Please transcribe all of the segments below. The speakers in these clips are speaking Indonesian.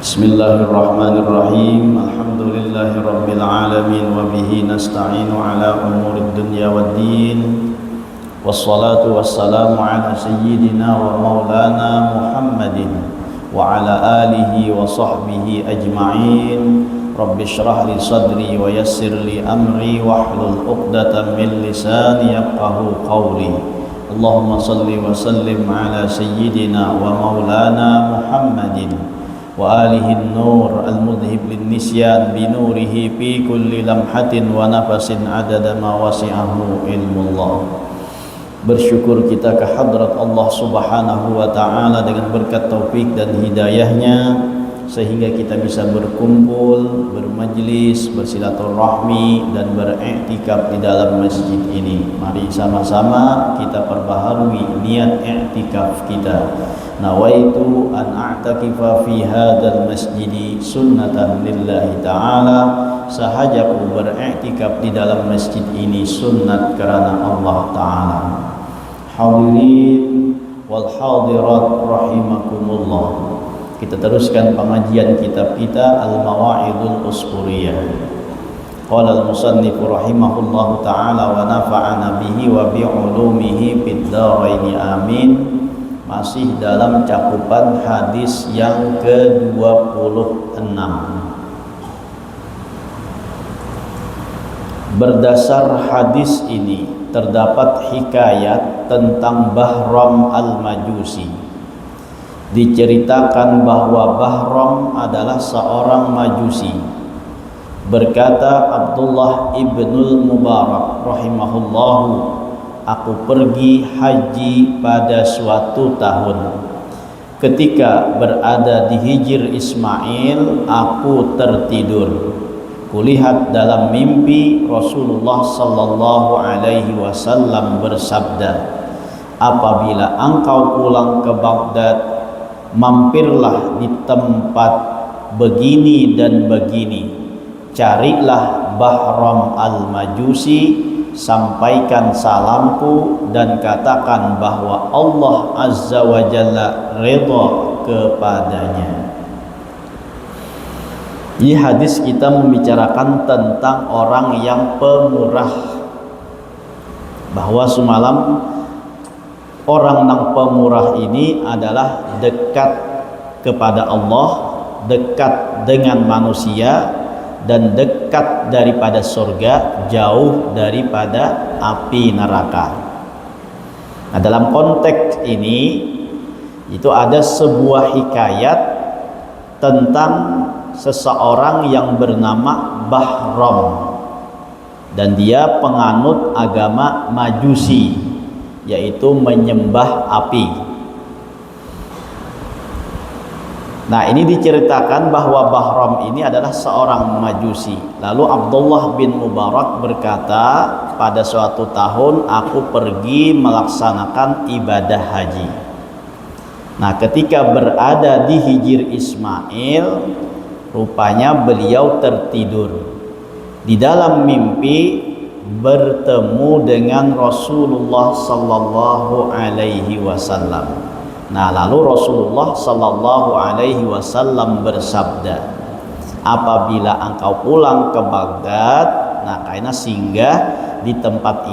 Bismillahirrahmanirrahim. Alhamdulillahirabbil alamin wa bihi nasta'inu ala umurid dunya waddin. Wassalatu wassalamu ala sayyidina wa maulana Muhammadin wa ala alihi wa sahbihi ajma'in. Rabbi shrah li sadri wa yassir li amri wahlul 'uqdatam min lisani yafqahu qawli. Allahumma salli wa sallim ala sayyidina wa maulana Muhammadin wa alihi nur al-mudhib lin nisyan bi nurihi fi kulli lamhatin wa nafasin adada ma wasi'ahu ilmullah. Bersyukur kita ke hadrat Allah Subhanahu wa taala dengan berkat taufik dan hidayahnya sehingga kita bisa berkumpul, bermajlis, bersilaturahmi dan beriktikaf di dalam masjid ini. Mari sama-sama kita perbaharui niat iktikaf kita. Nawaitu an a'takifa fi hadzal masjidi sunnatan lillahi ta'ala. Sahajaku beriktikaf di dalam masjid ini sunnat karena Allah Ta'ala. Hadirin wal hadirat rahimakumullah. Kita teruskan pengajian kitab kita Al-Mawa'idul Usburiyah. Qala al-musannif rahimahullahu ta'ala wa nafa'ana bihi wa bi'ulumihi fid dharaini amin. Masih dalam cakupan hadis yang ke-26. Berdasar hadis ini terdapat hikayat tentang Bahram al-Majusi. Diceritakan bahwa Bahram adalah seorang Majusi. Berkata Abdullah ibnul Mubarak rahimahullahu, aku pergi haji pada suatu tahun. Ketika berada di Hijr Ismail, aku tertidur. Kulihat dalam mimpi Rasulullah sallallahu alaihi wasallam bersabda, apabila engkau pulang ke Baghdad, mampirlah di tempat begini dan begini. Carilah Bahram al-Majusi, sampaikan salamku dan katakan bahwa Allah Azza wa Jalla redha kepadanya. Di hadis kita membicarakan tentang orang yang pemurah, bahwa semalam orang yang pemurah ini adalah dekat kepada Allah, dekat dengan manusia, dan dekat daripada surga, jauh daripada api neraka. Nah, dalam konteks ini itu ada sebuah hikayat tentang seseorang yang bernama Bahram, dan dia penganut agama Majusi, yaitu menyembah api. Nah, ini diceritakan bahwa Bahram ini adalah seorang Majusi. Lalu Abdullah bin Mubarak berkata, pada suatu tahun aku pergi melaksanakan ibadah haji. Nah, ketika berada di Hijr Ismail, rupanya beliau tertidur. Di dalam mimpi bertemu dengan Rasulullah sallallahu alaihi wasallam. Nah, lalu Rasulullah sallallahu alaihi wasallam bersabda, apabila engkau pulang ke Baghdad, nah karena singgah di tempat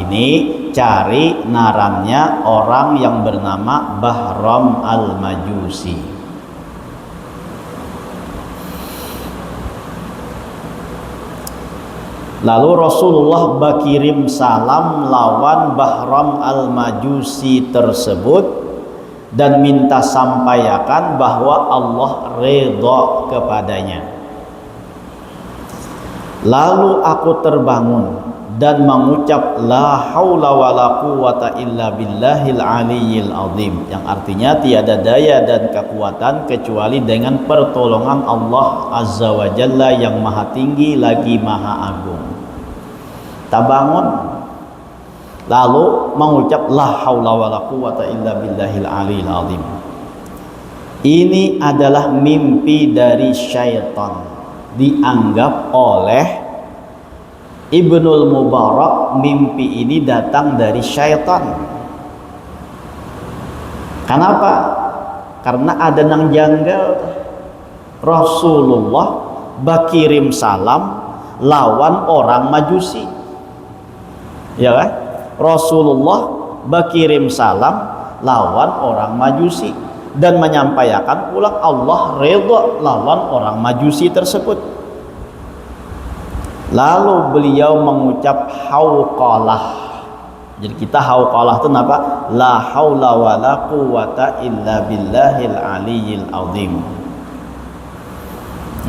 ini, cari narannya orang yang bernama Bahram al-Majusi. Lalu Rasulullah berkirim salam lawan Bahram al-Majusi tersebut dan minta sampaikan bahwa Allah redha kepadanya. Lalu aku terbangun dan mengucap la haula wala quwata illa billahil aliyyil azim, yang artinya tiada daya dan kekuatan kecuali dengan pertolongan Allah Azza wa Jalla yang maha tinggi lagi maha agung. Tabangun lalu mengucap la haula wala quwata illa billahil aliyyil azim. Ini adalah mimpi dari syaitan, dianggap oleh Ibnul Mubarak mimpi ini datang dari syaitan. Kenapa? Karena ada nang janggal. Rasulullah bakirim salam lawan orang Majusi, ya kan? Rasulullah bakirim salam lawan orang Majusi dan menyampaikan pulang Allah redha lawan orang Majusi tersebut. Lalu beliau mengucap hauqalah. Jadi kita hauqalah itu apa? La haula wala quwata illa billahil aliyyil azim.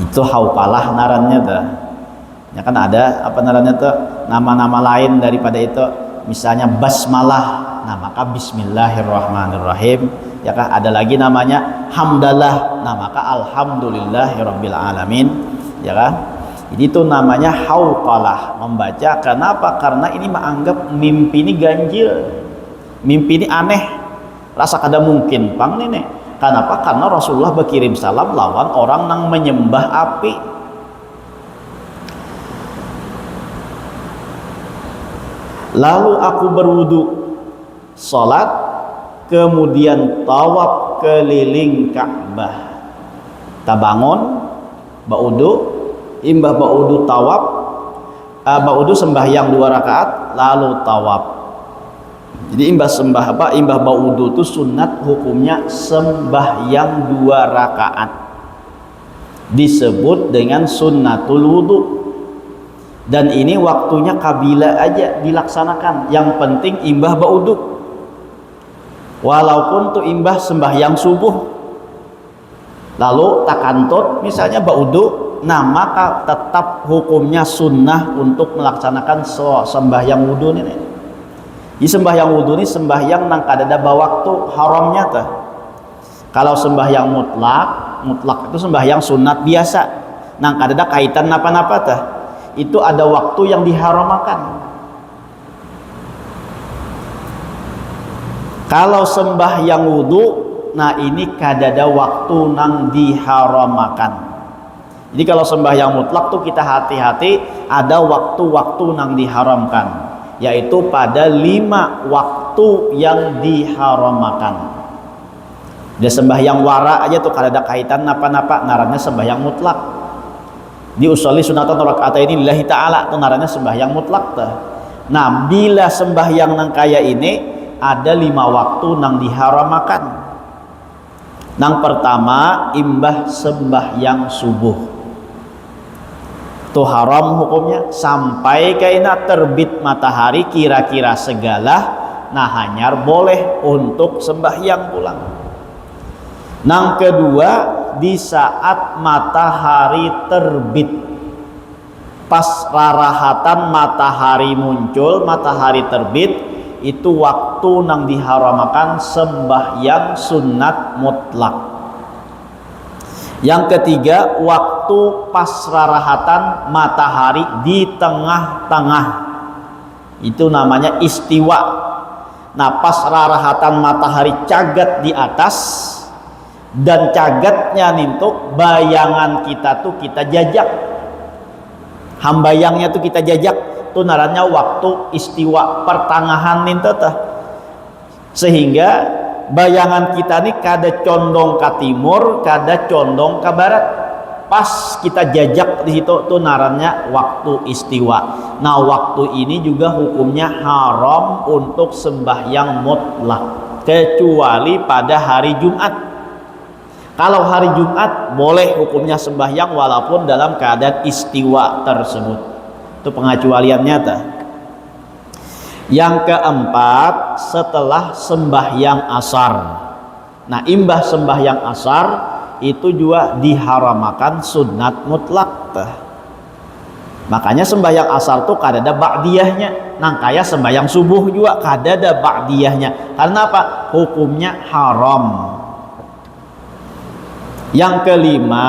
Itu hauqalah narannya tuh. Ya kan ada apa narannya tuh, nama-nama lain daripada itu, misalnya basmalah. Nah, maka bismillahirrahmanirrahim. Ya kan ada lagi namanya hamdalah. Nah, maka alhamdulillahirabbil alamin. Ya kan? Jadi itu namanya hauqalah, membaca. Kenapa? Karena ini menganggap mimpi ini ganjil, mimpi ini aneh, rasa kada mungkin pang nenek. Kenapa? Karena Rasulullah berkirim salam lawan orang yang menyembah api. Lalu aku berwudu, salat, kemudian tawaf keliling Ka'bah. Ta bangun, baudu, imbah baudu tawaf, baudu sembahyang 2 rakaat, lalu tawaf. Jadi imbah baudu itu sunat, hukumnya sembahyang 2 rakaat. Disebut dengan sunnatul wudu. Dan ini waktunya kabila aja dilaksanakan. Yang penting imbah baudu. Walaupun tuh imbah sembahyang subuh, lalu takantut misalnya baudu, nah maka tetap hukumnya sunnah untuk melaksanakan sembahyang wudu ini. Di sembahyang wudu ini sembahyang nang kadada waktu haramnya teh. Kalau sembahyang mutlak itu sembahyang sunat biasa, nang kadada kaitan napa-napa teh. Itu ada waktu yang diharamkan. Kalau sembahyang wudu, nah ini kadada waktu nang diharamakan. Jadi kalau sembahyang mutlak tuh kita hati-hati, ada waktu-waktu nang diharamkan, yaitu pada 5 waktu yang diharamakan. Dia sembahyang wara aja tuh kadada kaitan napa-napa, narannya sembahyang mutlak. Di usolli sunatan rakaataini lillahi ta'ala itu narannya sembahyang mutlak tuh. Nah, bila sembahyang nang kaya ini ada 5 waktu nang diharamakan. Nang pertama imbah sembahyang subuh. Itu haram hukumnya sampai kaina terbit matahari kira-kira segala, nah hanyar boleh untuk sembahyang pulang. Nang kedua di saat matahari terbit, pas rarahatan matahari muncul, matahari terbit, itu waktu nang diharamakan sembahyang sunat mutlak. Yang ketiga waktu pas rarahatan matahari di tengah-tengah, itu namanya istiwa. Nah pas rarahatan matahari cagat di atas dan cagatnya nintuk bayangan kita tuh kita jajak, hambayangnya tuh kita jajak, tuh narannya waktu istiwa pertengahan nintuk tuh. Sehingga bayangan kita nih kada condong ke timur, kada condong ke barat. Pas kita jajak di situ tuh narannya waktu istiwa. Nah waktu ini juga hukumnya haram untuk sembahyang mutlak kecuali pada hari Jumat. Kalau hari Jumat boleh hukumnya sembahyang walaupun dalam keadaan istiwa tersebut. Itu pengecualiannya tuh. Yang keempat setelah sembahyang asar. Nah imbah sembahyang asar itu juga diharamakan sunat mutlak tuh. Makanya sembahyang asar tuh kadada ba'diyahnya. Nang kaya sembahyang subuh juga kadada ba'diyahnya. Karena apa? Hukumnya haram. Yang kelima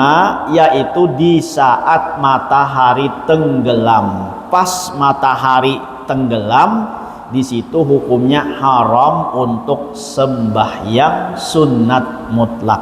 yaitu di saat matahari tenggelam. Pas matahari tenggelam, di situ hukumnya haram untuk sembahyang sunat mutlak.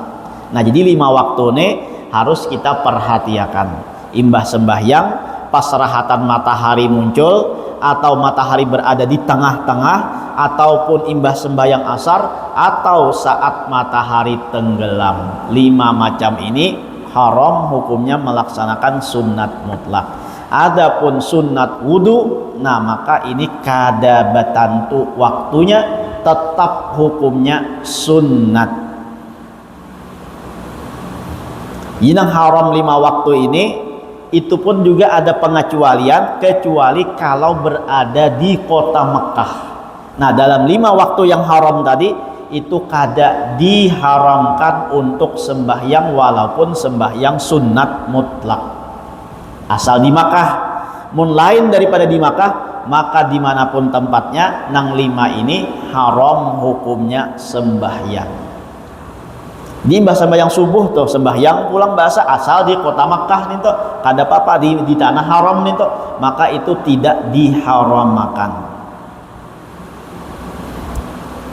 Nah jadi 5 waktu ini harus kita perhatikan. Imbah sembahyang pas rahatan matahari muncul atau matahari berada di tengah-tengah, ataupun imbah sembahyang asar, atau saat matahari tenggelam. 5 macam ini haram hukumnya melaksanakan sunat mutlak. Adapun sunat wudu, nah maka ini kada batantu waktunya, tetap hukumnya sunat. Yang haram 5 waktu ini itu pun juga ada pengecualian, kecuali kalau berada di kota Mekah. Nah, dalam 5 waktu yang haram tadi itu kada diharamkan untuk sembahyang walaupun sembahyang sunat mutlak. Asal di Makkah. Mun lain daripada di Makkah, maka dimanapun tempatnya, nang 5 ini haram hukumnya sembahyang. Di sembahyang subuh tuh, sembahyang pulang bahasa asal di kota Makkah nih tuh, kada apa-apa di tanah haram nih tuh, maka itu tidak diharamkan.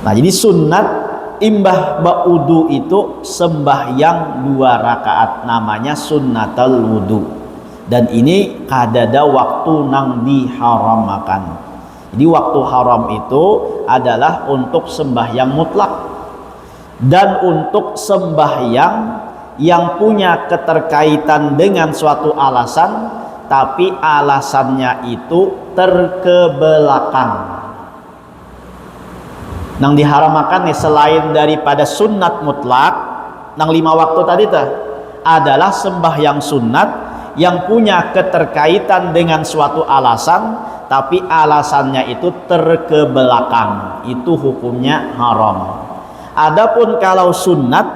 Nah, jadi sunat imbah ba'udu itu sembahyang 2 rakaat, namanya sunnatul wudu. Dan ini kadada waktu nang diharamkan. Jadi waktu haram itu adalah untuk sembahyang mutlak dan untuk sembahyang yang punya keterkaitan dengan suatu alasan, tapi alasannya itu terkebelakang. Nang diharamkan nih selain daripada sunat mutlak, nang 5 waktu tadi tuh adalah sembahyang sunat yang punya keterkaitan dengan suatu alasan, tapi alasannya itu terkebelakang, itu hukumnya haram. Adapun kalau sunat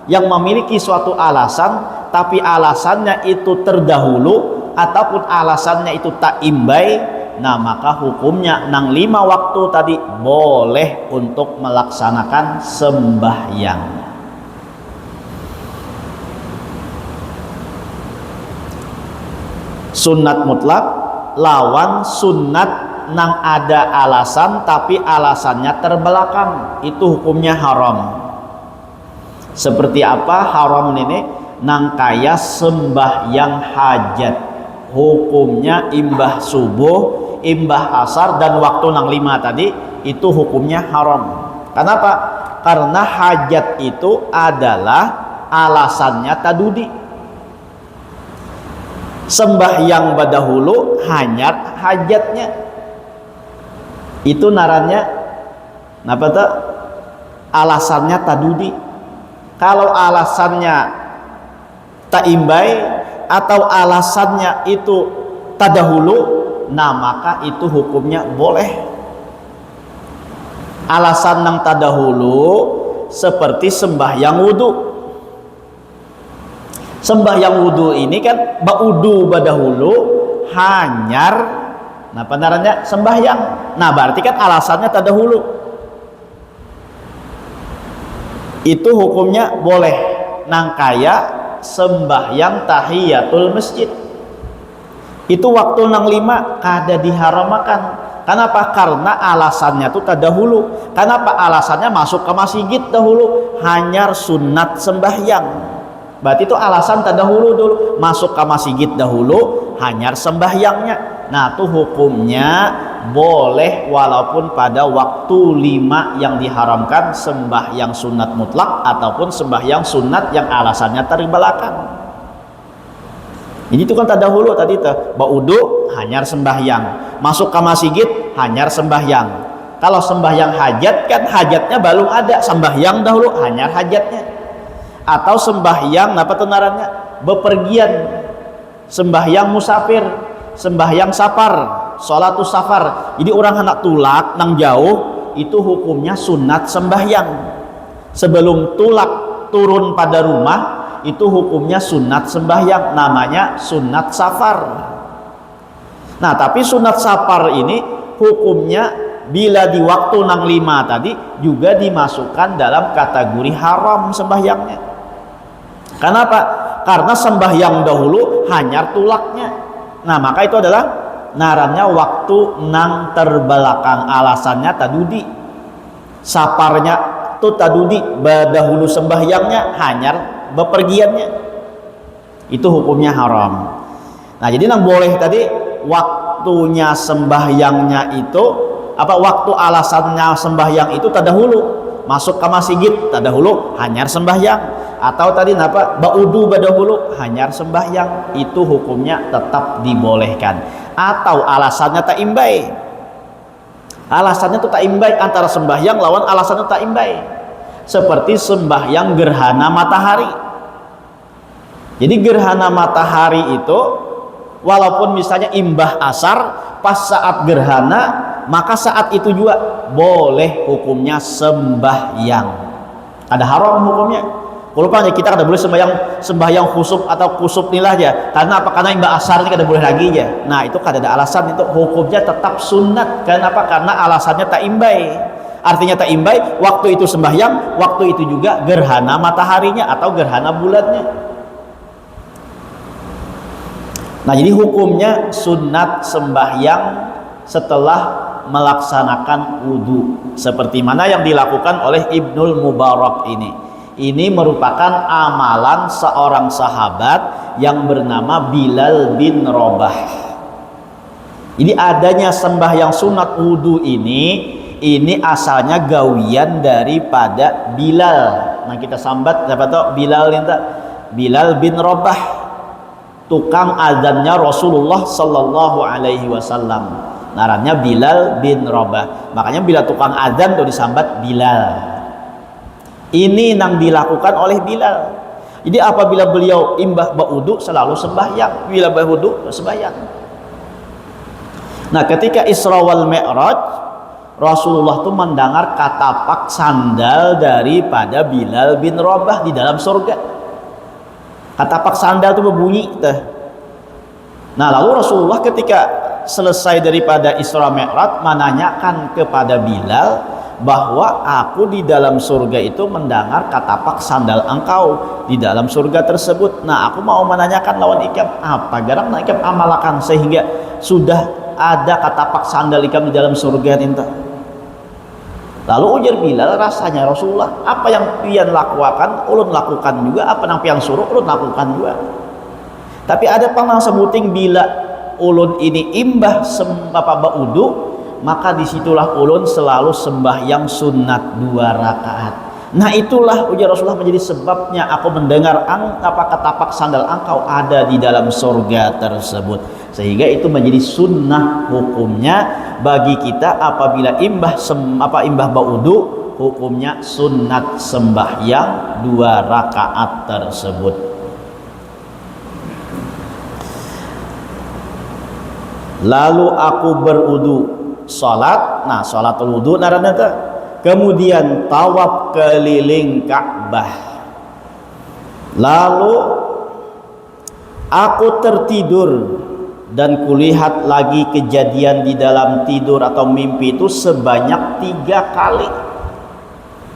yang memiliki suatu alasan, tapi alasannya itu terdahulu ataupun alasannya itu tak imbai, nah maka hukumnya nang 5 waktu tadi boleh untuk melaksanakan sembahyang. Sunat mutlak lawan sunat nang ada alasan tapi alasannya terbelakang, itu hukumnya haram. Seperti apa haram ini? Nang kaya sembahyang hajat, hukumnya imbah subuh, imbah asar, dan waktu nang 5 tadi itu hukumnya haram. Kenapa? Karena hajat itu adalah alasannya tadudi. Sembahyang badahulu hanya hajatnya, itu narannya napa tuh? Alasannya tadudi. Kalau alasannya tak imbai atau alasannya itu tadahulu, nah maka itu hukumnya boleh. Alasan nang tadahulu seperti sembahyang wudu. Sembahyang wudu ini kan ba'udu badahulu hanyar, nah pendarannya sembahyang, nah berarti kan alasannya tadahulu, itu hukumnya boleh. Nang kaya sembahyang tahiyatul masjid, itu waktu nang 5 kada diharamkan. Kenapa? Karena alasannya tuh tadahulu. Kenapa? Alasannya masuk ke masjid dahulu, hanyar sunat sembahyang. Berarti itu alasan terdahulu dulu, masuk ke masjid dahulu, hanyar sembahyangnya. Nah itu hukumnya boleh walaupun pada waktu 5 yang diharamkan, sembahyang sunat mutlak ataupun sembahyang sunat yang alasannya terbelakang. Jadi itu kan terdahulu tadi tuh, ba'udu hanyar sembahyang, masuk ke masjid hanyar sembahyang. Kalau sembahyang hajat kan hajatnya belum ada, sembahyang dahulu hanyar hajatnya. Atau sembahyang apa tenarannya bepergian, sembahyang musafir, sembahyang safar, sholatus safar. Jadi orang hendak tulak nang jauh, itu hukumnya sunat sembahyang. Sebelum tulak turun pada rumah, itu hukumnya sunat sembahyang, namanya sunat safar. Nah tapi sunat safar ini hukumnya bila di waktu nang 5 tadi juga dimasukkan dalam kategori haram sembahyangnya. Kenapa? Karena sembahyang dahulu hanyar tulaknya. Nah maka itu adalah narannya waktu nang terbelakang, alasannya tadudi. Saparnya itu tadudi, dahulu sembahyangnya hanyar bepergiannya, itu hukumnya haram. Nah jadi nang boleh tadi waktunya sembahyangnya itu waktu alasannya sembahyang itu tadahulu, masuk ke masjid tadahulu hanyar sembahyang, atau tadi baudu badahulu hanyar sembahyang, itu hukumnya tetap dibolehkan. Atau alasannya tak imbai, alasannya itu tak imbai, antara sembahyang lawan alasannya tak imbai, seperti sembahyang gerhana matahari. Jadi gerhana matahari itu walaupun misalnya imbah asar pas saat gerhana, maka saat itu juga boleh hukumnya sembahyang. Ada haram hukumnya. Kalau kita kada boleh sembahyang khusuf atau kusuf nilah aja. Karena apa? Karena imbah asar ini kada boleh lagi aja. Nah, itu kada ada alasan, itu hukumnya tetap sunat. Kenapa? Karena alasannya tak imbai. Artinya tak imbai, waktu itu sembahyang, waktu itu juga gerhana mataharinya atau gerhana bulannya. Nah, jadi hukumnya sunat sembahyang setelah melaksanakan wudhu, seperti mana yang dilakukan oleh Ibnul Mubarak ini. Ini merupakan amalan seorang sahabat yang bernama Bilal bin Rabah. Jadi adanya sembahyang sunat wudhu ini asalnya gawian daripada Bilal. Nah, kita sambat siapa tahu Bilal itu, Bilal bin Rabah, tukang azannya Rasulullah sallallahu alaihi wasallam. Narannya Bilal bin Rabah. Makanya bila tukang azan tuh disambat Bilal. Ini yang dilakukan oleh Bilal. Jadi apabila beliau imbah baudu selalu sembahyang, bila baudu sembahyang. Nah, ketika Isra wal Mi'raj, Rasulullah itu mendengar katapak sandal daripada Bilal bin Rabah di dalam surga. Katapak sandal itu berbunyi. Nah, lalu Rasulullah ketika selesai daripada Isra Mi'raj menanyakan kepada Bilal bahwa aku di dalam surga itu mendengar katapak sandal engkau di dalam surga tersebut. Nah, aku mau menanyakan lawan ikam apa garang ikam amalakan sehingga sudah ada katapak sandal ikam di dalam surga tinta. Lalu ujar Bilal, rasanya Rasulullah, apa yang pian lakukan ulun lakukan juga, apa yang pian suruh ulun lakukan juga. Tapi ada pang sebuting bila ulun ini imbah baudu, maka disitulah ulun selalu sembahyang sunat 2 rakaat. Nah, itulah ujar Rasulullah menjadi sebabnya aku mendengar katapak sandal engkau ada di dalam surga tersebut. Sehingga itu menjadi sunnah hukumnya bagi kita apabila imbah baudu, hukumnya sunat sembahyang 2 rakaat tersebut. Lalu aku berudu salat. Nah, salatul wudu narana teh. Kemudian tawaf keliling Ka'bah. Lalu aku tertidur dan kulihat lagi kejadian di dalam tidur atau mimpi itu sebanyak 3 kali.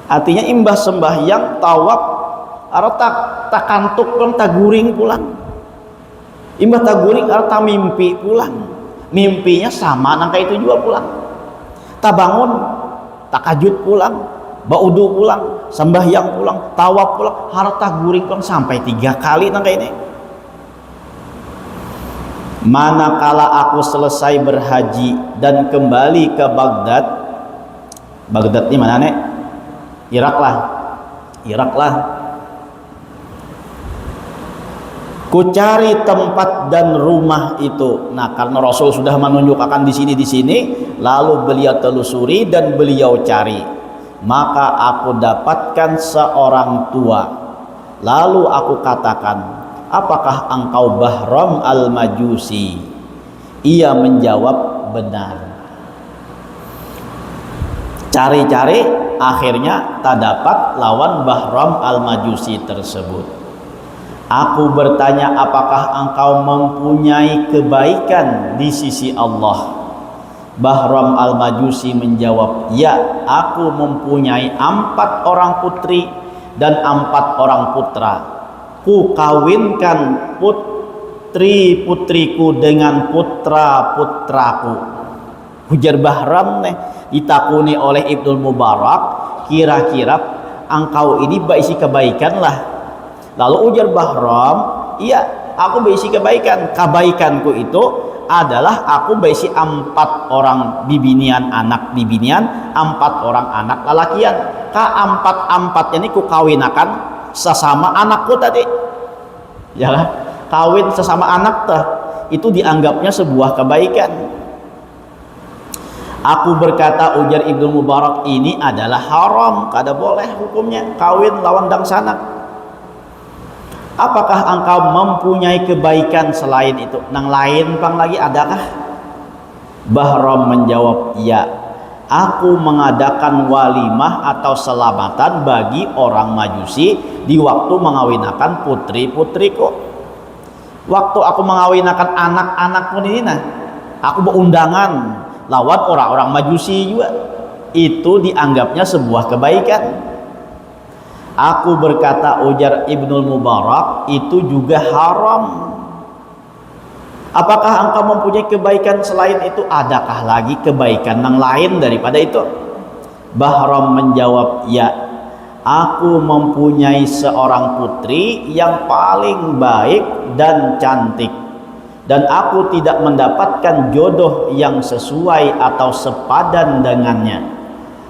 Artinya imbah sembahyang tawaf arep tak kantuk pun tak guring pulang. Imbah tak guring arep tak mimpi pulang. Mimpinya sama nangka itu juga pulang. Tak bangun, tak kajut pulang, baudu pulang, sembahyang pulang, tawaf pulang, harta guring pulang sampai 3 kali nangka ini. Manakala aku selesai berhaji dan kembali ke Baghdad. Baghdad ini mana nek? Irak lah. Ku cari tempat dan rumah itu. Nah, karena Rasul sudah menunjuk akan di sini, lalu beliau telusuri dan beliau cari. Maka aku dapatkan seorang tua. Lalu aku katakan, apakah engkau Bahram al-Majusi? Ia menjawab, benar. Cari-cari, akhirnya tak dapat lawan Bahram al-Majusi tersebut. Aku bertanya, apakah engkau mempunyai kebaikan di sisi Allah? Bahram al-Majusi menjawab, ya, aku mempunyai 4 orang putri dan 4 orang putra. Ku kawinkan putri-putriku dengan putra-putraku. Ujar Bahram ditakuni oleh Ibnul Mubarak, kira-kira engkau ini berisi kebaikan lah. Lalu ujar Bahram, iya, aku berisi kebaikan. Kebaikanku itu adalah aku besi 4 orang bibinian, anak bibinian, 4 orang anak lalakian. Ka 4 ini ku kawinakan sesama anakku tadi. Ya kan? Kawin sesama anak teh itu dianggapnya sebuah kebaikan. Aku berkata, ujar Ibnu Mubarak, ini adalah haram, kada boleh hukumnya kawin lawan dang sanak. Apakah engkau mempunyai kebaikan selain itu? Nang lain pang lagi adakah? Bahram menjawab, ya, aku mengadakan walimah atau selamatan bagi orang Majusi di waktu mengawinakan putri-putriku. Waktu aku mengawinakan anak-anakku ini, nah, aku berundangan lawan orang-orang Majusi juga. Itu dianggapnya sebuah kebaikan. Aku berkata, ujar Ibnul Mubarak, itu juga haram. Apakah engkau mempunyai kebaikan selain itu? Adakah lagi kebaikan yang lain daripada itu? Bahram menjawab, ya, aku mempunyai seorang putri yang paling baik dan cantik, dan aku tidak mendapatkan jodoh yang sesuai atau sepadan dengannya.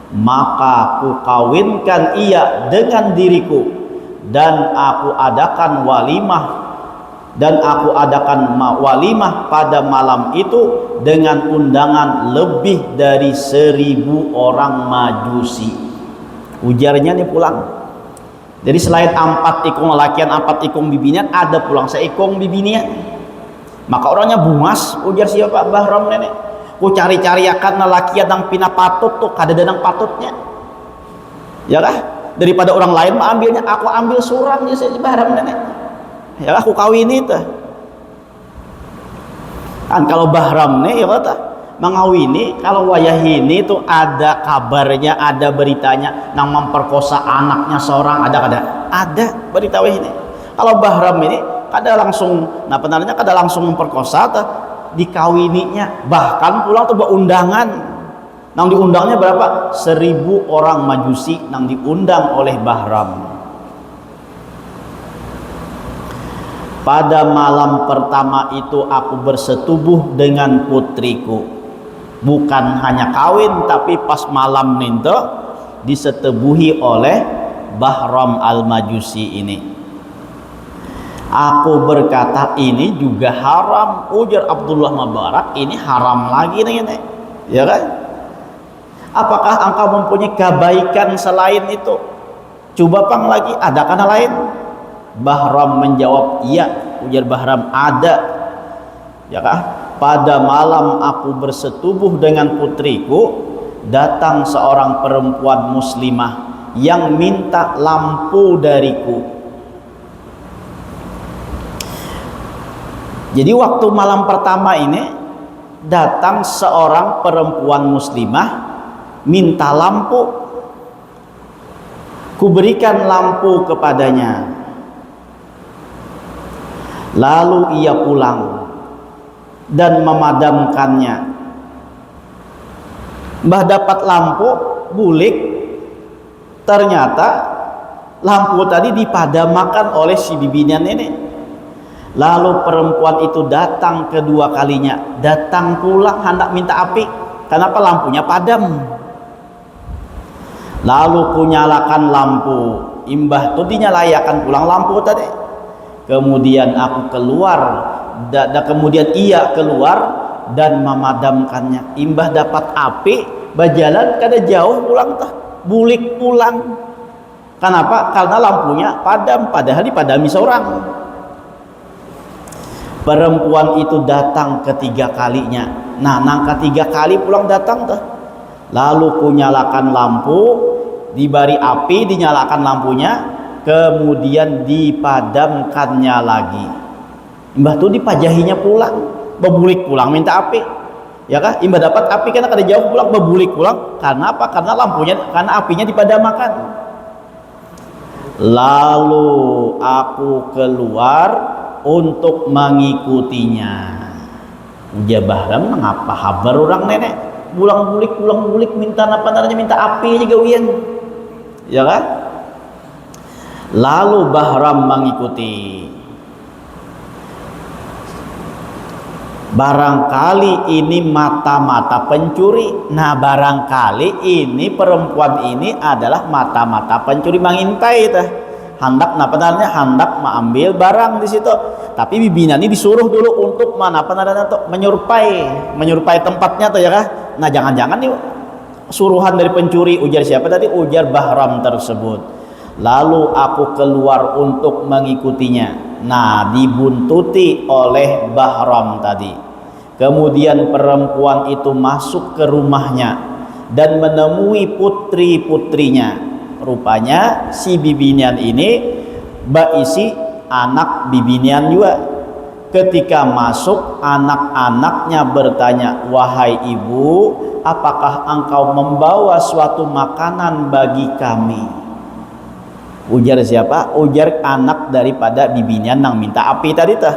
Maka ku kawinkan ia dengan diriku, dan aku adakan walimah pada malam itu dengan undangan lebih dari 1000 orang Majusi. Ujarnya nih pulang. Jadi selain 4 ikung lelakian, 4 ikung bibinian, ada pulang seikung bibinian. Maka orangnya bungas, ujar siapa? Bahram nenek. Ku cari-cari akan lelakian yang pina patut tuh, kada ada patutnya. Ya kah? Daripada orang lain mah ambilnya, aku ambil suram ya si Bahram nenek. Ya kah? Aku kawin itu. Kan kalau Bahram nih ya kata mengawini, kalau wayahini itu ada kabarnya, ada beritanya nang memperkosa anaknya seorang, ada berita ini. Kalau Bahram ini kada langsung kada langsung memperkosa atau dikawininya, bahkan pulang tuh berundangan. Nang diundangnya berapa? 1000 orang Majusi nang diundang oleh Bahram. Pada malam pertama itu aku bersetubuh dengan putriku. Bukan hanya kawin, tapi pas malam itu disetubuhi oleh Bahram al-Majusi ini. Aku berkata, ini juga haram. Ujar Abdullah Mubarak, ini haram lagi nih, ya kan? Apakah engkau mempunyai kebaikan selain itu? Coba pang lagi, ada kana lain? Bahram menjawab, iya. Ujar Bahram, ada. Ya kan? Pada malam aku bersetubuh dengan putriku, datang seorang perempuan muslimah yang minta lampu dariku. Jadi waktu malam pertama ini datang seorang perempuan muslimah minta lampu. Kuberikan lampu kepadanya. Lalu ia pulang dan memadamkannya. Mbah dapat lampu bulik, ternyata lampu tadi dipadamkan oleh si bibinian ini. Lalu perempuan itu datang kedua kalinya, datang pulang hendak minta api. Kenapa? Lampunya padam. Lalu kunyalakan lampu, imbah tuh dinyalakan pulang lampu tadi. Kemudian aku keluar, kemudian ia keluar dan memadamkannya. Imbah dapat api, berjalan kada jauh pulang tah, bulik pulang. Kenapa? Karena lampunya padam, padahal dipadami seorang. Perempuan itu datang ketiga kalinya. Nah, nang ketiga kali pulang datang tuh. Lalu kunyalakan lampu, dibari api, dinyalakan lampunya, kemudian dipadamkannya lagi. Mbah tuh dipajahinya pulang, bebulik pulang minta api. Ya kah? Imbah dapat api karena kada jauh pulang, bebulik pulang. Karena apa? Karena apinya dipadamkan. Lalu aku keluar untuk mengikutinya. Ujar Bahram, mengapa habar orang nenek pulang bulik minta apa namanya, minta api aja gawian, ya kan? Lalu Bahram mengikuti. barangkali ini mata-mata pencuri. Nah, barangkali ini perempuan ini adalah mata-mata pencuri mengintai teh. Hendak hendak mengambil barang di situ. Tapi bibina ini disuruh dulu untuk menyerupai tempatnya tuh ya kah? Nah, jangan-jangan nih suruhan dari pencuri. Ujar siapa tadi? Ujar Bahram tersebut. Lalu aku keluar untuk mengikutinya. Nah, dibuntuti oleh Bahram tadi. Kemudian perempuan itu masuk ke rumahnya dan menemui putri-putrinya. Rupanya si bibinian ini berisi anak bibinian juga. Ketika masuk, anak-anaknya bertanya, "Wahai ibu, apakah engkau membawa suatu makanan bagi kami?" Ujar siapa? Ujar anak daripada bibinian yang minta api tadi teh.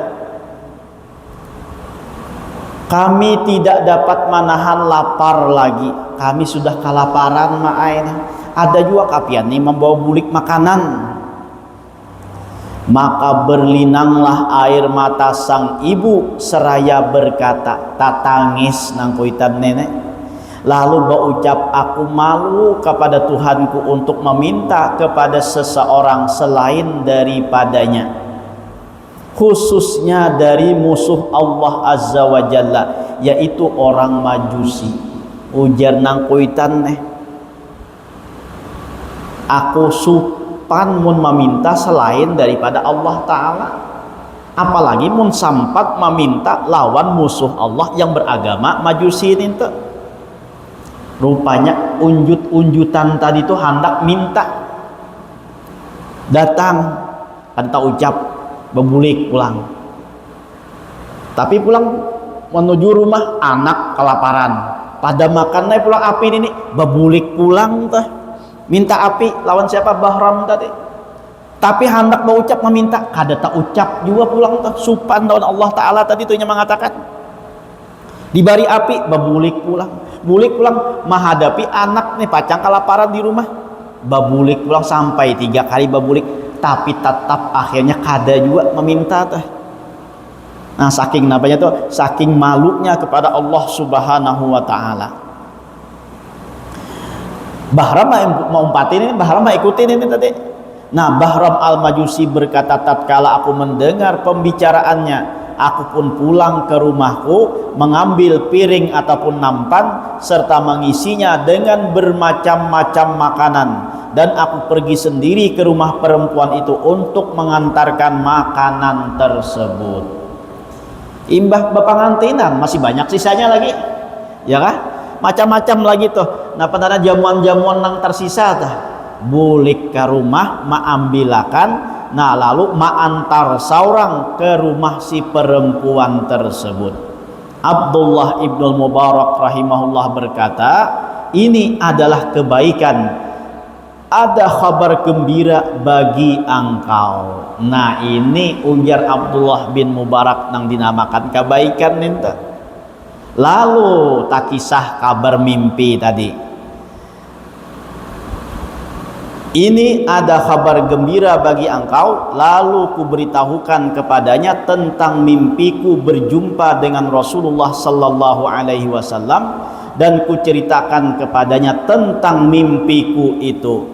"Kami tidak dapat menahan lapar lagi. Kami sudah kelaparan ma'ain. Ada juga kapian nih membawa bulik makanan." Maka berlinanglah air mata sang ibu seraya berkata, "Tatangis nang kuitan nenek." Lalu berucap, "Aku malu kepada Tuhanku untuk meminta kepada seseorang selain daripadanya, khususnya dari musuh Allah Azza wa Jalla, yaitu orang Majusi." Ujar nang kuitan neh, "Aku supan mun meminta selain daripada Allah Ta'ala, apalagi mun sampat meminta lawan musuh Allah yang beragama Majusi ini tuh." Rupanya unjut-unjutan tadi tuh hendak minta. Datang anta ucap bebulik pulang. Tapi pulang menuju rumah anak kelaparan. Pada makannya pulang api ini bebulik pulang teh. Minta api lawan siapa? Bahram tadi. Tapi hendak berucap meminta, kada tak ucap juga pulang teh. Supan lawan Allah Ta'ala tadi tuh yang mengatakan. Dibari api bebulik pulang. Bulik pulang menghadapi anak nih pacang kelaparan di rumah. Babulik pulang sampai 3 kali babulik, tapi tetap akhirnya kada juga meminta teh. Nah, saking napanya tuh, saking malunya kepada Allah Subhanahu wa Ta'ala. Bahram mau umpatin ini, Bahram mau ikutin ini tadi. Nah, Bahram Al-Majusi berkata, tatkala aku mendengar pembicaraannya, aku pun pulang ke rumahku, mengambil piring ataupun nampan serta mengisinya dengan bermacam-macam makanan, dan aku pergi sendiri ke rumah perempuan itu untuk mengantarkan makanan tersebut. Imbah bepangantinan masih banyak sisanya lagi, ya kah? Macam-macam lagi tuh. Nah, pada jamuan-jamuan yang tersisa tuh, bulik ke rumah maambilakan. Nah, lalu ma'antar seorang ke rumah si perempuan tersebut. Abdullah ibnul Mubarak rahimahullah berkata, ini adalah kebaikan, ada kabar gembira bagi engkau. Nah, ini ujar Abdullah bin Mubarak yang dinamakan kebaikan ninta. Lalu tak kisah kabar mimpi tadi. Ini ada kabar gembira bagi engkau, lalu kuberitahukan kepadanya tentang mimpiku berjumpa dengan Rasulullah sallallahu alaihi wasallam, dan kuceritakan kepadanya tentang mimpiku itu.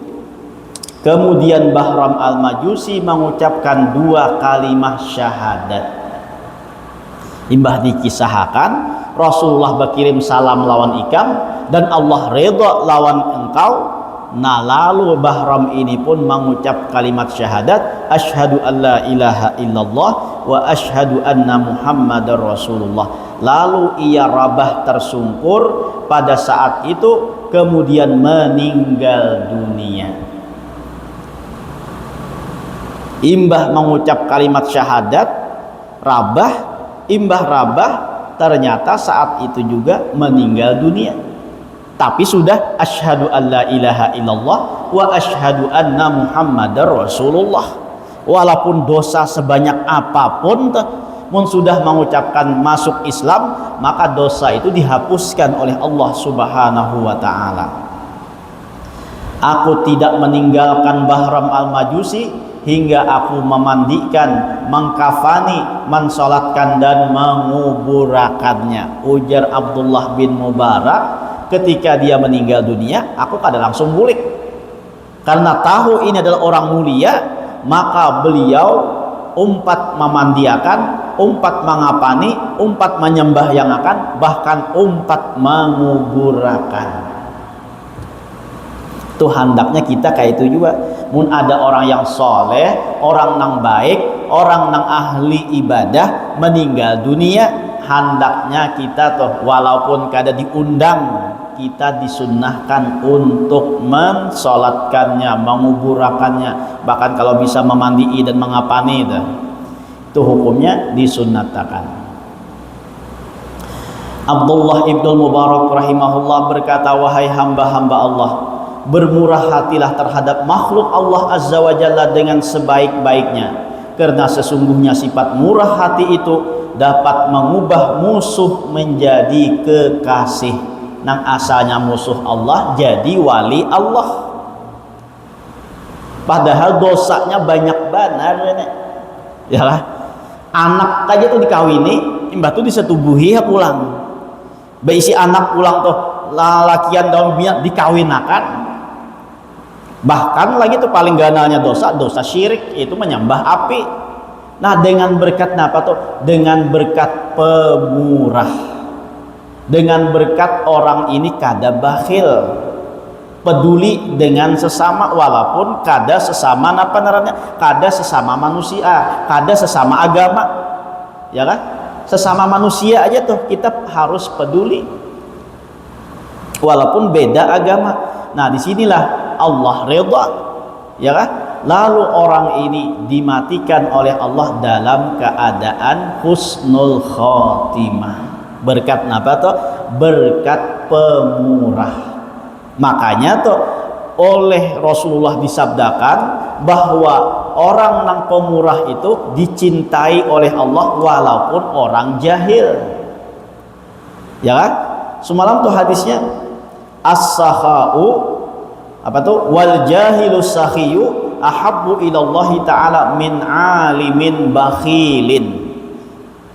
Kemudian Bahram Al-Majusi mengucapkan 2 kalimat syahadat. Imbah dikisahkan Rasulullah berkirim salam lawan ikam, dan Allah redha lawan engkau. Nah, lalu Bahram ini pun mengucap kalimat syahadat, asyhadu an la ilaha illallah wa asyhadu anna Muhammadar Rasulullah. Lalu ia rabah tersungkur pada saat itu, kemudian meninggal dunia. Imbah mengucap kalimat syahadat, imbah rabah, ternyata saat itu juga meninggal dunia. Tapi sudah asyhadu an la ilaha illallah wa asyhadu anna Muhammadar Rasulullah. Walaupun dosa sebanyak apapun, mun sudah mengucapkan masuk Islam, maka dosa itu dihapuskan oleh Allah Subhanahu wa Ta'ala. Aku tidak meninggalkan Bahram Al-Majusi hingga aku memandikan, mengkafani, mensolatkan dan menguburakannya. Ujar Abdullah bin Mubarak, ketika dia meninggal dunia, aku kada langsung bulik. Karena tahu ini adalah orang mulia, maka beliau umpat memandiakan, umpat mengapani, umpat menyembahyangakan, bahkan umpat menguburakan. Itu hendaknya kita kayak itu juga. Mun ada orang yang soleh, orang nang baik, orang nang ahli ibadah meninggal dunia, hendaknya kita tuh walaupun kada diundang, kita disunnahkan untuk mensolatkannya, menguburakannya, bahkan kalau bisa memandii dan mengapani itu hukumnya disunnahkan. Abdullah ibnu Mubarak rahimahullah berkata, wahai hamba-hamba Allah, bermurah hatilah terhadap makhluk Allah Azza wa Jalla dengan sebaik-baiknya, karena sesungguhnya sifat murah hati itu dapat mengubah musuh menjadi kekasih. Nang asalnya musuh Allah jadi wali Allah, padahal dosanya banyak benar ya lah. Anak aja tuh dikawini, imbah tuh disetubuhi ya pulang, beisi anak pulang tuh lalakian daun biak dikawinakan. Bahkan lagi tuh paling ganalnya dosa syirik, itu menyembah api. Nah, dengan berkat apa tuh? Dengan berkat pemurah, dengan berkat orang ini kada bakhil, peduli dengan sesama, walaupun kada sesama apa namanya, kada sesama manusia, kada sesama agama, ya kan? Sesama manusia aja tuh kita harus peduli, walaupun beda agama. Nah, disinilah Allah redha, ya kan? Lalu orang ini dimatikan oleh Allah dalam keadaan husnul khotimah. Berkat apa tuh? Berkat pemurah. Makanya tuh oleh Rasulullah disabdakan bahwa orang nang pemurah itu dicintai oleh Allah walaupun orang jahil. Ya kan? Semalam tuh hadisnya as-sakha'u apa tuh? Wal jahilu sakhiyu ahabbu ilallahi ta'ala min alimin bakhilin.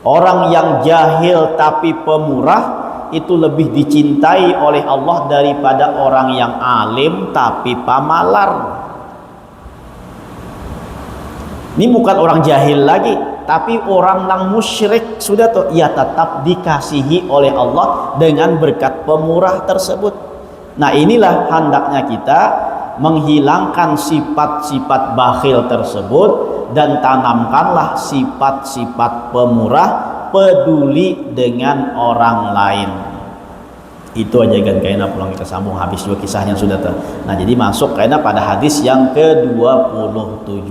Orang yang jahil tapi pemurah itu lebih dicintai oleh Allah daripada orang yang alim tapi pamalar. Ini bukan orang jahil lagi, tapi orang yang musyrik sudah tuh, ia tetap dikasihi oleh Allah dengan berkat pemurah tersebut. Nah, inilah hendaknya kita menghilangkan sifat-sifat bakhil tersebut dan tanamkanlah sifat-sifat pemurah, peduli dengan orang lain. Itu aja kan kayaknya pulang kita sambung, habis dua kisahnya sudah tuh. Nah, jadi masuk kayaknya pada hadis yang ke-27.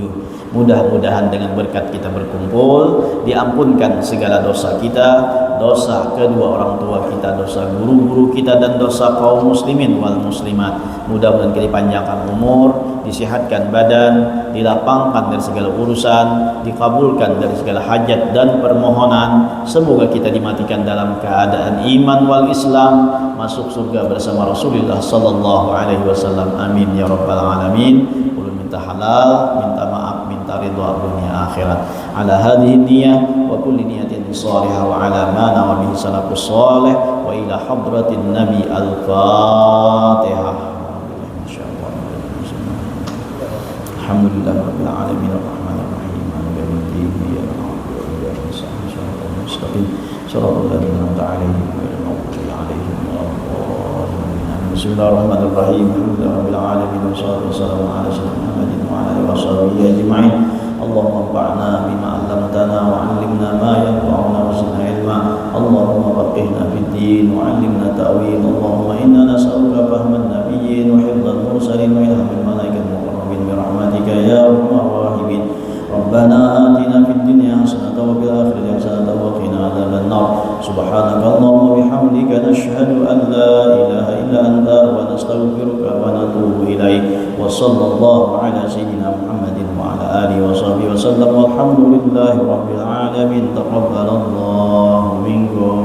Mudah-mudahan dengan berkat kita berkumpul diampunkan segala dosa kita, dosa kedua orang tua kita, dosa guru-guru kita, dan dosa kaum muslimin wal muslimat. Mudah-mudahan kita dipanjangkan umur, disehatkan badan, dilapangkan dari segala urusan, dikabulkan dari segala hajat dan permohonan. Semoga kita dimatikan dalam keadaan iman wal Islam, masuk surga bersama Rasulullah sallallahu alaihi wasallam. Amin ya rabbal alamin. Ulun minta halal, minta maaf, minta ridha dunia akhirat. Ala hadhihi niyyah wa kulli niyatin salihah wa ala ma nawa bihi salafus salih wa ila hadratin nabi al-fatihah. Alhamdulillah rabbil alamin arrahmanir rahim maliki yaumiddin iyyaka na'budu wa iyyaka nasta'in shiratal mustaqim shiratal ladzina an'amta 'alaihim ghairil maghdubi 'alaihim waladdallin. Bismillahirrahmanirrahim. Alhamdulillahi rabbil alamin wassalatu wassalamu ala sayyidina Muhammadin wa ala alihi washabihi ajma'in. Allahumma anfa'na bima 'allamtana wa 'allimna ma yanfa'una wa zidna 'ilma. Allahumma faqihna fid din wa 'allimna ta'wil. Allahumma inna nas'aluka fahman nabiyyin wa hifdzal mursalin wa ilhamal malaikatil برحمتك يا أرحم الراحمين. ربنا آتنا في الدنيا حسنة وفي الآخرة حسنة وقنا عذاب النار. سبحانك اللهم وبحمدك نشهد أن لا إله إلا أنت ونستغفرك ونتوب إليك. وصلى الله على سيدنا محمد وعلى آله وصحبه وسلم والحمد لله رب العالمين. تقبل الله منكم.